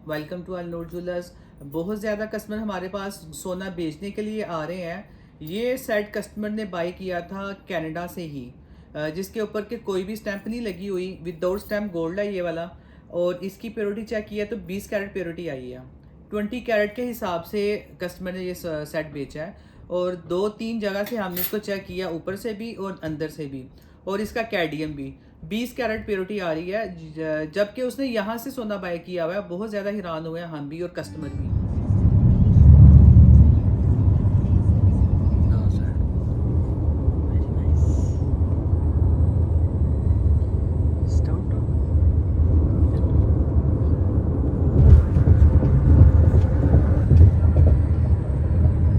Welcome to Al Noor jewellers. बहुत ज़्यादा customer हमारे पास सोना बेचने के लिए आ रहे हैं। ये सेट कस्टमर ने बाई किया था कनाडा से ही, जिसके ऊपर के कोई भी स्टैंप नहीं लगी हुई, विदाउट स्टैंप गोल्ड है ये वाला। और इसकी प्योरिटी चेक किया तो 20 कैरेट प्योरिटी आई है। 20 कैरेट के हिसाब से कस्टमर ने ये सेट बेचा है। और 2-3 जगह से हमने इसको चेक किया, ऊपर से भी और अंदर से भी, और इसका कैडियम भी 20 कैरेट प्योरिटी आ रही है। जबकि उसने यहाँ से सोना बाय किया हुआ है। बहुत ज़्यादा हैरान हुए हैं हम भी और कस्टमर भी।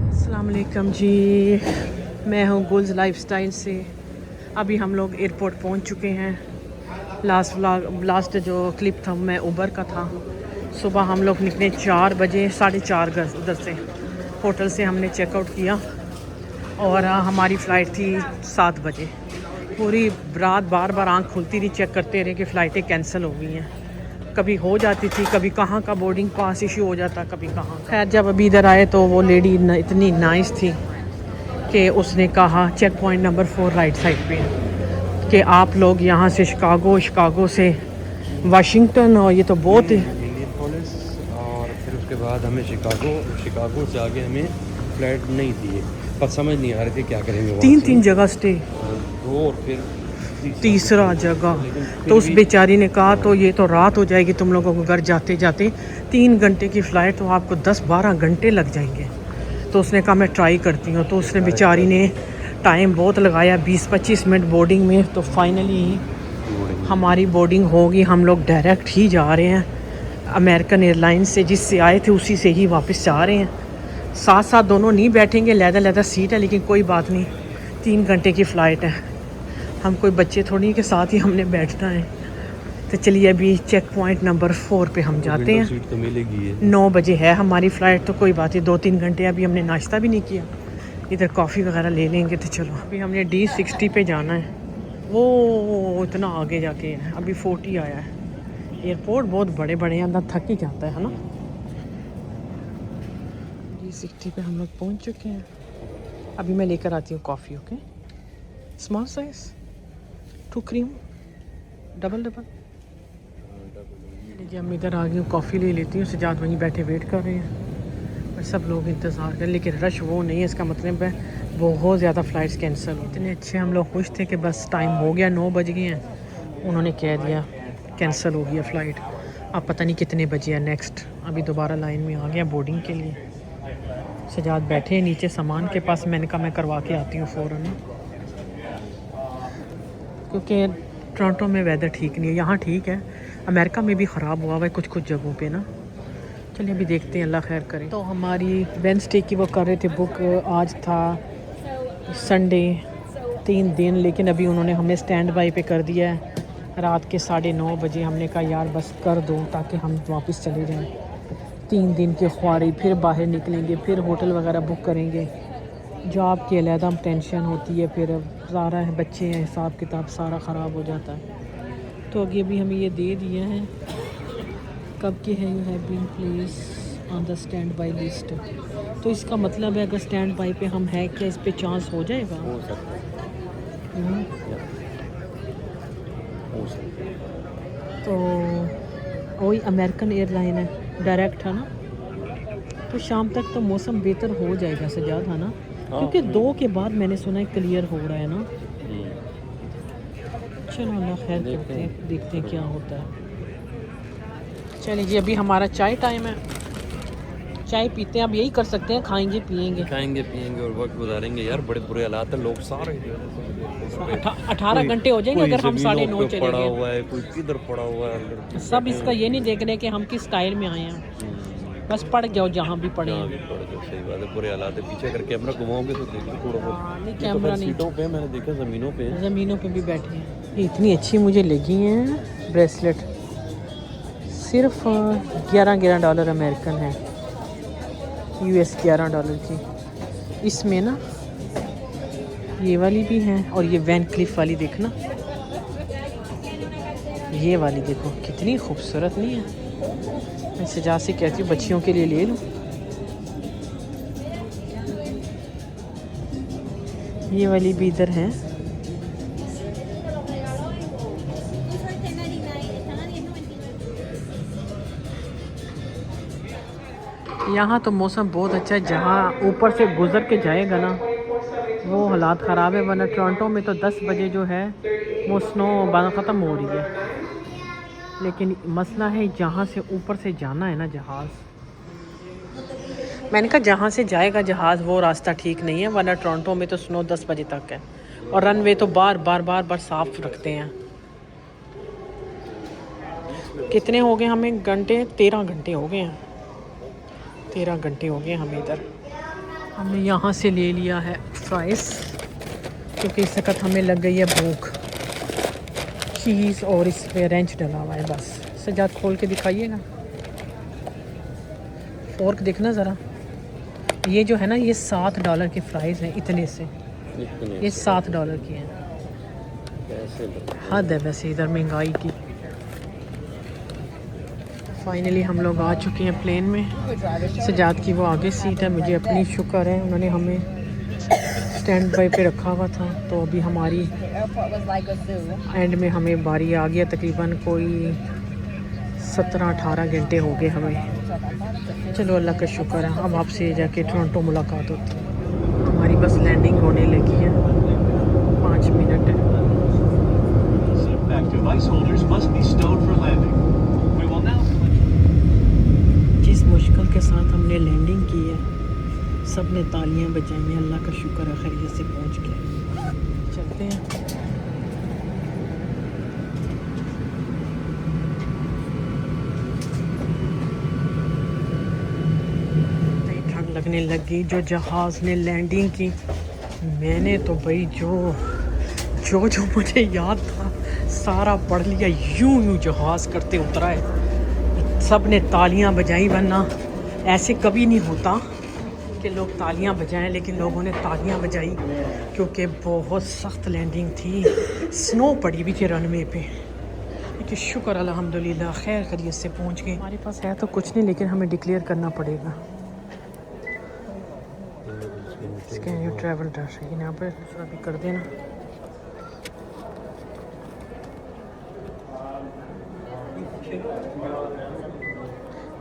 अस्सलामुअलैकुम जी, मैं हूँ गुल्स लाइफस्टाइल से। अभी हम लोग एयरपोर्ट पहुँच चुके हैं। लास्ट जो क्लिप था मैं उबर का था। सुबह हम लोग निकले 4 बजे, 4:30 उधर से होटल से हमने चेकआउट किया और हमारी फ़्लाइट थी 7 बजे। पूरी रात बार बार आंख खुलती रही, चेक करते रहे कि फ़्लाइटें कैंसिल हो गई हैं। कभी हो जाती थी, कभी कहाँ का बोर्डिंग पास इशू हो जाता, कभी कहाँ। खैर जब अभी इधर आए तो वो लेडी इतनी नाइस थी कि उसने कहा check point number 4 right side पे कि आप लोग यहाँ से शिकागो से वाशिंगटन, और ये तो बहुत मिनियापोलिस, और फिर उसके बाद हमें शिकागो से आगे हमें फ्लाइट नहीं थी, पर समझ नहीं आ रही थी क्या करेंगे। 3 जगह स्टे, 2 और फिर तीसरा जगह। तो उस बेचारी ने कहा तो ये तो रात हो जाएगी तुम लोगों को घर जाते जाते, 3 घंटे की फ़्लाइट, तो आपको 10-12 घंटे लग जाएंगे। तो उसने कहा मैं ट्राई करती हूँ। तो उसने बेचारी ने टाइम बहुत लगाया, 20-25 मिनट बोर्डिंग में। तो फाइनली हमारी बोर्डिंग होगी। हम लोग डायरेक्ट ही जा रहे हैं अमेरिकन एयरलाइंस से, जिससे आए थे उसी से ही वापस जा रहे हैं। साथ साथ दोनों नहीं बैठेंगे, लहदा सीट है, लेकिन कोई बात नहीं, 3 घंटे की फ़्लाइट है। हम कोई बच्चे थोड़ी के साथ ही हमने बैठना है। तो चलिए अभी चेक पॉइंट नंबर 4 पे हम जाते हैं। सीट तो मिलेगी 9 बजे है हमारी फ़्लाइट, तो कोई बात नहीं, 2-3 घंटे। अभी हमने नाश्ता भी नहीं किया, इधर कॉफ़ी वगैरह ले लेंगे। तो चलो अभी हमने D60 पे जाना है। वो इतना आगे जाके है, अभी 40 आया है। एयरपोर्ट बहुत बड़े बड़े हैं, अंदर थक ही जाता है ना। D60 पे हम लोग पहुँच चुके हैं। अभी मैं लेकर आती हूँ coffee. Okay, small size 2 cream double. लीजिए हम इधर आ गई हूँ, कॉफ़ी ले लेती हूँ। सजाद वहीं बैठे वेट कर रहे हैं और सब लोग इंतज़ार करें, लेकिन रश वो नहीं है। इसका मतलब है बहुत ज़्यादा फ़्लाइट्स कैंसिल हुई। इतने अच्छे हम लोग खुश थे कि बस टाइम हो गया, 9 बज गए हैं, उन्होंने कह दिया कैंसिल हो गया फ़्लाइट। अब पता नहीं कितने बजे है नेक्स्ट। अभी दोबारा लाइन में आ गया बोर्डिंग के लिए। सजाद बैठे हैं नीचे सामान के पास। मैंने कहा मैं करवा के आती हूँ फ़ौरन, क्योंकि टोरंटो में वेदर ठीक नहीं है। यहाँ ठीक है, अमेरिका में भी ख़राब हुआ है कुछ जगहों पे ना। चलिए अभी देखते हैं, अल्लाह खैर करे। तो हमारी वेडनेसडे की वो कर रहे थे बुक, आज था संडे, 3 दिन, लेकिन अभी उन्होंने हमें स्टैंड बाई पे कर दिया है रात के 9:30 बजे। हमने कहा यार बस कर दो ताकि हम वापस चले जाएं। 3 दिन की ख्वारी, फिर बाहर निकलेंगे, फिर होटल वगैरह बुक करेंगे। जॉब की अलहदा टेंशन होती है, फिर सारा है, बच्चे हैं, हिसाब किताब सारा ख़राब हो जाता है। तो अभी हमें ये दे दिया है, कब के है, you have been place on the standby list. तो इसका मतलब है अगर स्टैंड बाई पे हम है, क्या इस पे चांस हो जाएगा? हो सकता है। तो वही अमेरिकन एयरलाइन है, डायरेक्ट है ना। तो शाम तक तो मौसम बेहतर हो जाएगा सजाद, है ना, क्योंकि 2 के बाद मैंने सुना है क्लियर हो रहा है ना। चलो अल्लाह खैर करते हैं, देखते हैं क्या होता है। चलिए जी अभी हमारा चाय टाइम है, चाय पीते हैं। अब यही कर सकते हैं, खाएंगे पिएंगे और वक्त गुजारेंगे यार। बड़े बुरे हालात है, लोग सारे 18 घंटे हो जाएंगे अगर हम 9:30 चले पड़ा गए। हुआ है, कोई किधर पड़ा हुआ है। सब इसका ये नहीं देख रहे कि हम किस स्टाइल में आए हैं, बस पड़ जाओ जहाँ भी पड़े हैं। सही बात है, बुरे हालात है। पीछे करके अपना घुमाओगे तो देखो थोड़ा बहुत। नहीं कैमरा नहीं, सीटों पे मैंने देखा, ज़मीनों पे भी बैठे हैं। इतनी अच्छी मुझे लगी हैं ब्रेसलेट, सिर्फ $11 अमेरिकन है, US $11 की। इसमें ना ये वाली भी हैं, और ये वैन क्लिफ वाली देखना, ये वाली देखो कितनी खूबसूरत नहीं है। मैं सजा से कहती हूँ बच्चियों के लिए ले लूँ। ये वाली भी इधर है। यहाँ तो मौसम बहुत अच्छा है, जहाँ ऊपर से गुज़र के जाएगा ना वो हालात ख़राब है, वरना टोरंटो में तो 10 बजे जो है वो स्नो ख़त्म हो रही है। लेकिन मसला है जहाँ से ऊपर से जाना है ना जहाज़, मैंने कहा जहाँ से जाएगा जहाज़ वो रास्ता ठीक नहीं है, वरना टोरंटो में तो स्नो 10 बजे तक है और रनवे तो बार साफ़ रखते हैं। कितने हो गए हमें घंटे? 13 घंटे हो गए हैं, 13 घंटे हो गए हमें इधर। हमने यहाँ से ले लिया है फ्राइज़ क्योंकि इस वक्त हमें लग गई है भूख। चीज़ और इस पे रेंच डला हुआ है बस। सजाद खोल के दिखाइएगा, फोर्क देखना ज़रा। ये जो है ना ये $7 की फ़्राइज़ हैं, इतने से ये $7 की हैं। हद है वैसे इधर महंगाई की। फाइनली हम लोग आ चुके हैं प्लेन में। सजाद की वो आगे सीट है, मुझे अपनी शुक्र है उन्होंने हमें स्टैंड बाई पे रखा हुआ था। तो अभी हमारी एंड में हमें बारी आ गया, तकरीबन कोई 17-18 घंटे हो गए हमें। चलो अल्लाह का शुक्र है, अब आपसे जाके टोरंटो मुलाकात होती है। हमारी बस लैंडिंग होने लगी है, 5 मिनट है। जिस मुश्किल के साथ हमने लैंडिंग की है सब ने तालियां बजाई हैं, अल्लाह का शुक्र है खैरियत से पहुंच गए। चलते हैं। ठंड लगने लगी जो जहाज़ ने लैंडिंग की। मैंने तो भाई जो मुझे याद था सारा पढ़ लिया, यूं जहाज़ करते उतरा है। सब ने तालियां बजाई, वरना ऐसे कभी नहीं होता कि लोग तालियां बजाएं, लेकिन लोगों ने तालियां बजाई क्योंकि बहुत सख्त लैंडिंग थी। स्नो पड़ी हुई थी रनवे पे, लेकिन शुक्र अल्हम्दुलिल्लाह खैर खैरियत से पहुंच गए। हमारे पास है तो कुछ नहीं, लेकिन हमें डिक्लेयर करना पड़ेगा। स्कैन योर ट्रैवल डाटा, यहाँ पर दूसरा भी कर देना।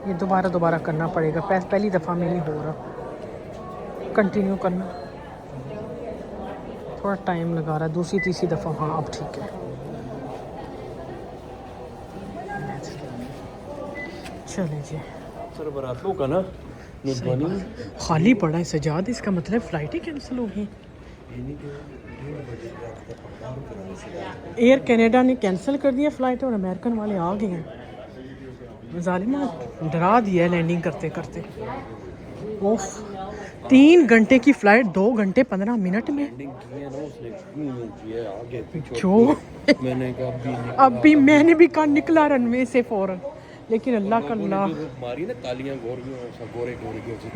ये दोबारा करना पड़ेगा, पहली दफ़ा में नहीं हो रहा। कंटिन्यू करना, थोड़ा टाइम लगा रहा है, दूसरी तीसरी दफ़ा। हाँ अब ठीक है। चले जी सर बरातों का ना खाली पड़ा है सजाद, इसका मतलब फ़्लाइट ही कैंसिल होगी। एयर कनाडा ने कैंसिल कर दिया फ़्लाइट और अमेरिकन वाले आ गए हैं। ज़ालिमा डरा दिया है लैंडिंग करते करते। ओफ 3 घंटे की फ़्लाइट 2 घंटे 15 मिनट में। जो अभी मैंने भी कहा निकला रनवे से फ़ौरन, लेकिन अल्लाह का अल्लाह मारी ना तालियां,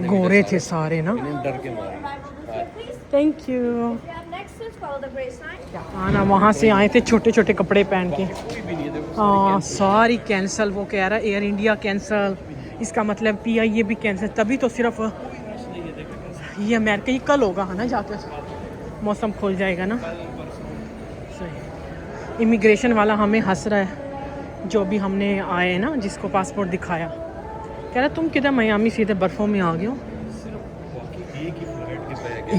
गोरे थे सारे ना। डर के मारी। Thank you. आना वहाँ से आए थे छोटे छोटे कपड़े पहन के। हाँ सारी कैंसिल। वो कह रहा है एयर इंडिया कैंसिल, इसका मतलब PIA भी कैंसिल। तभी तो सिर्फ ये अमेरिका ही कल होगा है ना, जाकर मौसम खुल जाएगा ना। सही। इमिग्रेशन वाला हमें हंस रहा है, जो भी हमने आए ना जिसको पासपोर्ट दिखाया, कह रहा तुम किधर मियामी सीधे बर्फ़ों में आ गए हो।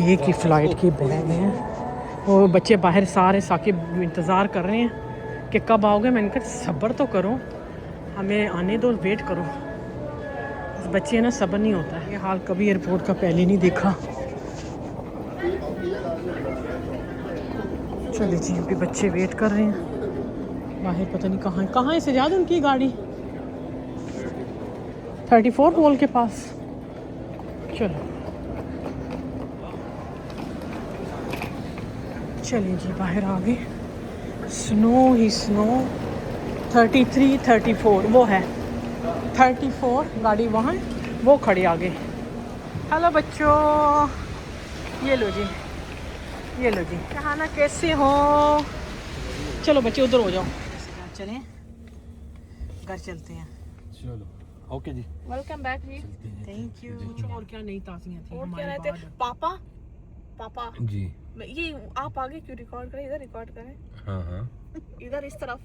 एक ही फ़्लाइट की बैग है। वो बच्चे बाहर सारे साकिब इंतज़ार कर रहे हैं कि कब आओगे। मैंने कहा सब्र तो करो, हमें आने दो, वेट करो। बच्चे ना सब्र नहीं होता है। ये हाल कभी एयरपोर्ट का पहले नहीं देखा। चलिए जी अभी बच्चे वेट कर रहे हैं बाहर, पता नहीं कहाँ है सजाद उनकी गाड़ी। 34 मॉल के पास। चलो चलिए जी बाहर आ गए। स्नो ही स्नो। 33 34 वो है 34 गाड़ी वहाँ, वो खड़ी आगे। हेलो बच्चों, ये लो जी, ये लो जी। कहाना कैसे हो? चलो बच्चे उधर हो जाओ, चलें घर चलते हैं। चलो okay ji, welcome back ji. Thank you. कुछ और क्या नई ताज़ियाँ थी और क्या हमारे रहते बाद? पापा पापा जी ये आप आगे क्यों रिकॉर्ड करें, इधर रिकॉर्ड करें, हाँ हाँ इधर इस तरफ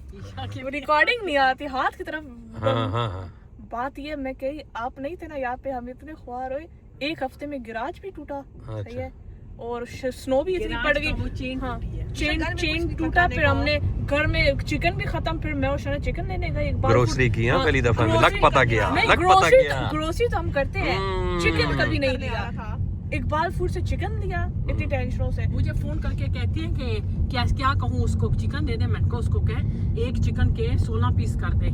रिकॉर्डिंग नहीं आती, हाथ की तरफ। हाँ हाँ हाँ बात ये मैं कही आप नहीं थे ना यहाँ पे, हम इतने ख्वार हुए, एक हफ्ते में गिराज भी टूटा। सही है, और स्नो भी इतनी पड़ गई। वो चेन हाँ, टूटी है। चेन टूटा। फिर हमने घर में चिकन भी खत्म, फिर मैं और शना चिकन लेने गए एक बार। ग्रोसरी की है पहली दफा में, लक पता गया, नहीं, लक पता गया। ग्रोसरी तो हम करते हैं, चिकन कभी नहीं लिया। इकबाल फूड से चिकन लिया इतनी टेंशनों से। मुझे फोन करके कहती है कि क्या कहूँ उसको, चिकन दे दे। मैंने कहा उसको कह एक चिकन के 16 पीस कर दे,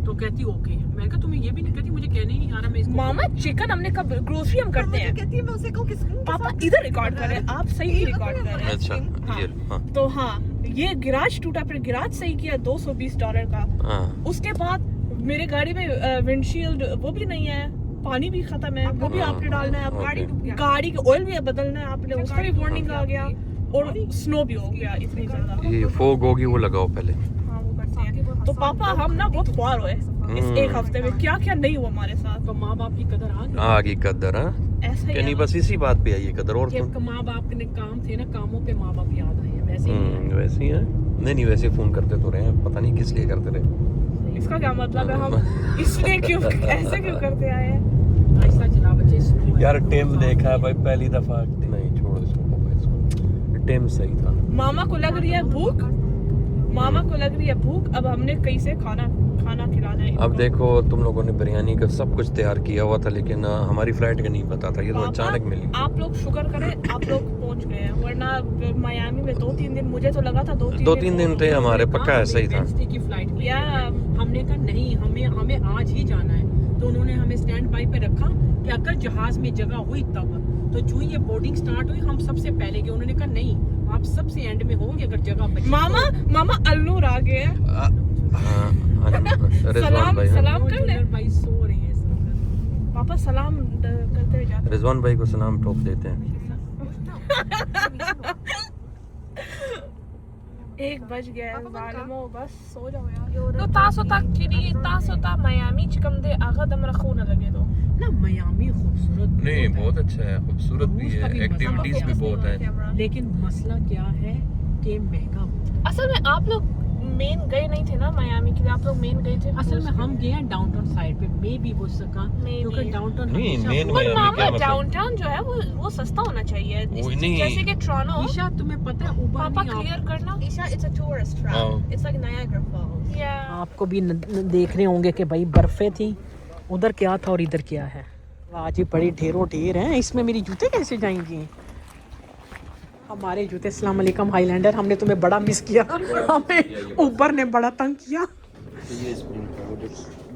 तो कहती ओके। मैंने कहा तुम्हें ये भी नहीं कहती, मुझे कहने ही नहीं आ रहा मैं इसको। मामा चिकन हमने कब, ग्रोसरी हम करते हैं। कहती है मैं उसे कहूँ किस पापा इधर रिकॉर्ड कर रहे हैं, आप सही रिकॉर्ड कर रहे हैं। अच्छा ये हाँ तो हाँ, ये गिराज टूटा, फिर गिराज सही किया $220 का। हाँ उसके बाद मेरे गाड़ी में विंडशील्ड वो भी नहीं है, पानी भी खत्म है, वो भी आपने डालना है। गाड़ी का ऑयल भी बदलना है आपने, उसका भी वार्निंग आ गया, और स्नो भी हो गया इतनी ज्यादा। ये फोग होगी वो लगाओ पहले। हाँ वो करते हैं। तो पापा हम ना बहुत ख्वार हुए इस एक हफ्ते में, क्या क्या नहीं हुआ हमारे साथ। तो माँ बाप की कदर आ गई। आगे कदर हाँ ऐसा ही कि नहीं, है। बस इसी बात पे आई है कदर। और ये माँ बाप के काम थे ना, कामों पे माँ बाप याद आए हैं, वैसे ही है। वैसे ही है। नहीं वैसे फोन करते तो रहे हैं, पता नहीं किस लिए करते रहे। इसका क्या मतलब है, हम इसलिए क्यों ऐसे क्यों करते आए हैं। आहिस्ता चला बच्चे, slow है। यार टिम देखा है भाई पहली दफा। नहीं छोड़ इसको, टिम सही था। मामा को लग रही है भूख, मामा को लग रही है भूख। अब हमने कैसे खाना खिलाना है अब इनको। देखो तुम लोगों ने बिरयानी का सब कुछ तैयार किया हुआ था, लेकिन हमारी फ्लाइट का नहीं पता था, ये तो पापा, अचानक मिली। आप लोग शुक्र करें आप लोग पहुंच गए हैं, वरना मियामी में 2-3 दिन, मुझे तो लगा था 2-3 दिन थे हमारे, पक्का ऐसा ही था। वेडनेसडे की फ्लाइट या हमने कहा नहीं, हमें आज ही जाना है। तो उन्होंने हमें स्टैंड बाई पे रखा कि अगर जहाज में जगह हुई तब। तो जो ये बोर्डिंग स्टार्ट हुई हम सबसे पहले गए। उन्होंने कहा नहीं, आप सबसे एंड में होंगे, अगर जगह बची। मामा अल्लूर आ गए हैं। रिजवान भाई, सलाम कर ले। भाई सो रहे हैं सब। पापा सलाम करते हुए जाते रिजवान भाई को सलाम ठोक देते हैं। 1 बज गया है, ज़ालिमो, बस सो जाओ यार। तो तासो तक किरी तासो ता मियामी चिकम दे आगा दम रखो ना लगे तो ना मियामी खूबसूरत नहीं बहुत अच्छा है, खूबसूरत भी है, एक्टिविटीज भी बहुत है। लेकिन मसला क्या है कि महंगा बहुत है। असल में आप लोग मेन गए नहीं थे ना मियामी के लिए, आप लोग मेन गए थे असल में हम गए हैं डाउनटाउन साइड पे, मे भी हो सका, क्योंकि डाउनटाउन नहीं, main पर मियामी मामा क्या मतलब? डाउनटाउन जो है वो सस्ता होना चाहिए। वो नहीं। जैसे कि टोरंटो। ईशा तुम्हें पता है ऊबर पापा नहीं क्लियर करना। Isha, it's a tourist trap. Oh. It's like Niagara Falls. या आपको भी देख रहे होंगे कि भाई बर्फे थी, उधर क्या था और इधर क्या है। आज ही बड़ी ढेरों ढेर हैं, इसमें मेरी जूते कैसे जाएंगी। हमारे जूते। अस्सलाम वालेकुम हाईलैंडर, हमने तुम्हें बड़ा मिस किया, हमें ऊबर ने बड़ा तंग किया।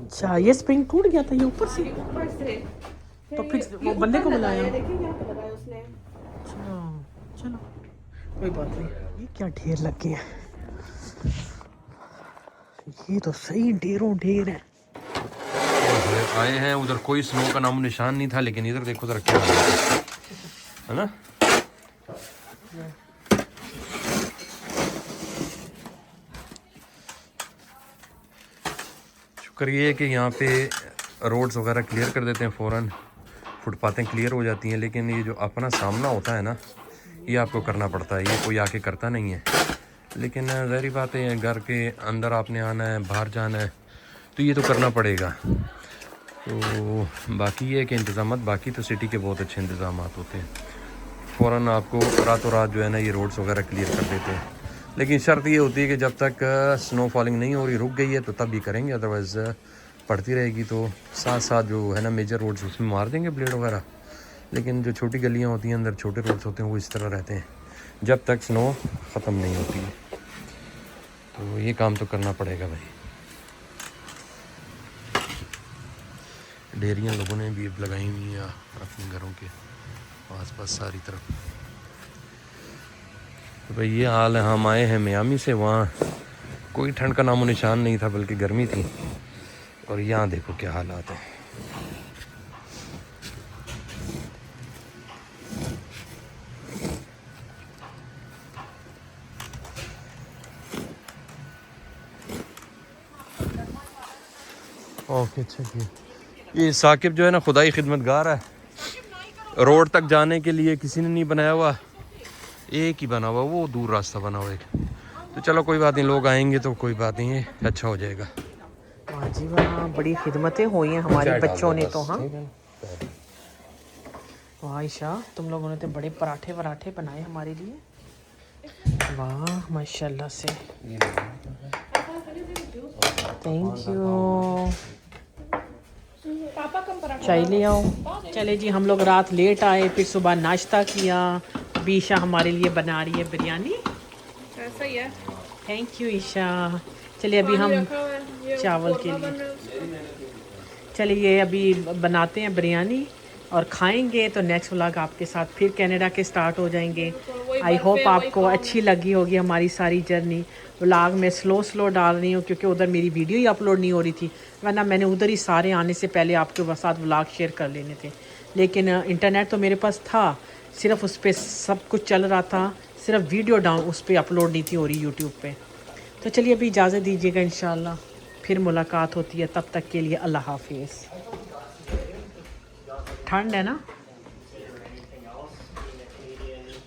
अच्छा ये स्प्रिंग टूट गया था ये ऊपर से, तो फिर वो बंदे को बुलाया। अच्छा चलो कोई बात नहीं। ये क्या ढेर लग गए हैं, ये तो सही ढेरों ढेर है। आए हैं उधर कोई स्नो का नाम निशान नहीं था, लेकिन इधर देखो जरा क्या है ना। शुक्र ये है कि यहाँ पे रोड्स वगैरह क्लियर कर देते हैं फ़ौरन, फुटपाथें क्लियर हो जाती हैं। लेकिन ये जो अपना सामना होता है ना, ये आपको करना पड़ता है, ये कोई आके करता नहीं है। लेकिन ज़ाहिर बात है घर के अंदर आपने आना है, बाहर जाना है, तो ये तो करना पड़ेगा। तो बाकी ये है कि इंतज़ाम, बाकी तो सिटी के बहुत अच्छे इंतज़ाम होते हैं, फ़ौरन आपको रातों रात जो है ना ये रोड्स वगैरह क्लियर कर देते हैं। लेकिन शर्त ये होती है कि जब तक स्नो फॉलिंग नहीं हो रही, रुक गई है, तो तब भी करेंगे, अदरवाइज़ पड़ती रहेगी। तो साथ साथ जो है ना मेजर रोड्स उसमें मार देंगे ब्लेड वगैरह। लेकिन जो छोटी गलियाँ होती हैं, अंदर छोटे रोड्स होते हैं, वो इस तरह रहते हैं जब तक स्नो ख़त्म नहीं होती है। तो ये काम तो करना पड़ेगा भाई। डेरियाँ लोगों ने भी लगाई हुई हैं अपने घरों के आस-पास सारी तरफ। तो भाई ये हाल है। हम आए हैं मियामी से, वहाँ कोई ठंड का नामो निशान नहीं था, बल्कि गर्मी थी। और यहाँ देखो क्या हालात हैं। ओके चलिए। ये साकिब जो है ना खुदाई खिदमतगार है, रोड तक जाने के लिए किसी ने नहीं बनाया हुआ, एक ही बना हुआ, वो दूर रास्ता बना हुआ एक। तो चलो कोई बात नहीं, लोग आएंगे तो कोई बात नहीं है, अच्छा हो जाएगा। वाह जी वाह, बड़ी खिदमतें हुई हैं हमारे बच्चों ने तो। हाँ वाह ईशा, तुम लोगों ने तो बड़े पराठे वराठे बनाए हमारे लिए। वाह माशाल्लाह से, थैंक यू। चाय ले आओ। चले जी, हम लोग रात लेट आए, फिर सुबह नाश्ता किया। अभी ईशा हमारे लिए बना रही है बिरयानी। ऐसा ही है। Thank you Isha. चलिए अभी हम चावल के लिए, चलिए अभी बनाते हैं बिरयानी और खाएंगे, तो नेक्स्ट व्लॉग आपके साथ फिर कनाडा के स्टार्ट हो जाएंगे। आई होप आपको अच्छी लगी होगी हमारी सारी जर्नी। व्लॉग में स्लो डाल रही हूँ क्योंकि उधर मेरी वीडियो ही अपलोड नहीं हो रही थी, वरना मैंने उधर ही सारे आने से पहले आपके साथ व्लॉग शेयर कर लेने थे। लेकिन इंटरनेट तो मेरे पास था, सिर्फ उस पर सब कुछ चल रहा था, सिर्फ वीडियो डाउन उस पर अपलोड नहीं थी हो रही यूट्यूब पे। तो चलिए अभी इजाज़त दीजिएगा, इंशाल्लाह फिर मुलाकात होती है, तब तक के लिए अल्लाह हाफिज़। ठंड है ना,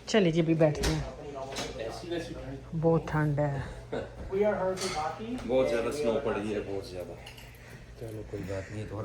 चलिए जी अभी बैठते हैं, बहुत ठंड है। बहुत ज़्यादा स्नो पड़ रही है, बहुत ज़्यादा। चलो कोई बात नहीं, तो